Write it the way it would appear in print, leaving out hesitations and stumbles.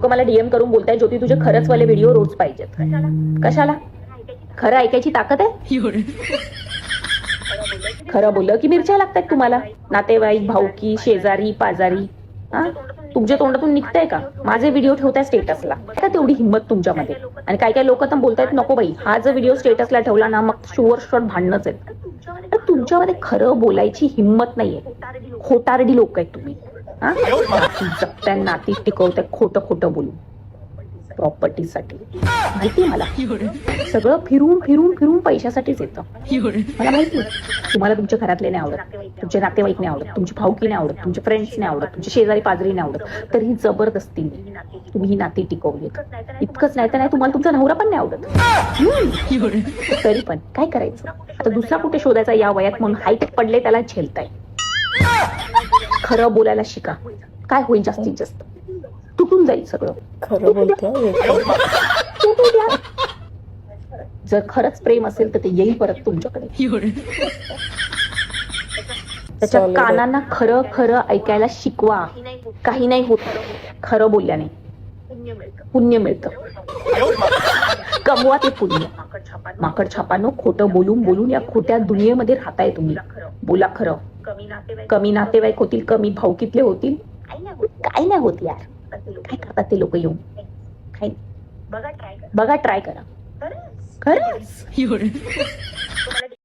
लोक मला डीएम करून बोलताय, ज्योती तुझे खरंच वाले व्हिडिओ रोज पाहिजेत. कशाला? खरं ऐकायची ताकद आहे. खरं बोललं की मिरच्या लागतात तुम्हाला. नातेवाईक, भाऊकी, शेजारी, पाजारी, हा तुमच्या तोंडातून निघताय का? माझे व्हिडिओ ठेवताय स्टेटसला का? तेवढी हिंमत तुमच्यामध्ये? आणि काय काय लोक तर बोलतायत नको बाई, हा जर व्हिडिओ स्टेटसला ठेवला ना मग शुअर शॉट भांडणच आहेत. तुमच्यामध्ये खरं बोलायची हिंमत नाहीये. खोटारडी लोक आहेत तुम्ही. हा नाती जगताय, नाती टिकवताय खोटं खोटं बोलून प्रॉपर्टीसाठी. माहिती मला सगळं फिरून फिरून फिरून पैशासाठीच येतं. मला माहिती तुम्हाला तुमच्या घरातले नाही आवडत, तुमचे नातेवाईक नाही आवडत, तुमची भाऊकी नाही आवडत, तुमचे फ्रेंड्स नाही आवडत, तुमचे शेजारी पाजरी नाही आवडत, तरी जबरदस्तीने तुम्ही ही नाती टिकवलीत. इतकंच नाही तर नाही तुम्हाला तुमचा नवरा पण नाही आवडत, तरी पण काय करायचं आता? दुसरा कुठे शोधायचा या वयात? म्हणून हाईट पडले त्याला झेलताय. खरं बोलायला शिका. काय होईल जास्तीत जास्त? तुटून जाईल सगळं. खरं बोलतोय. जर खरंच प्रेम असेल तर ते येईल परत तुमच्याकडे. त्याच्या कानांना खरं खरं ऐकायला शिकवा. काही नाही होत खरं बोलल्याने. पुण्य मिळतं. कमवा ते पुण्य. माकड छापानो, खोटं बोलून बोलून या खोट्या दुनियेमध्ये राहताय तुम्ही. बोला खरं. कमी नातेवाईक होतील, कमी भाऊकीतले होतील, काय नाही होत यार. काय करतात ते लोक येऊन? काय बघा, ट्राय करा खरंच.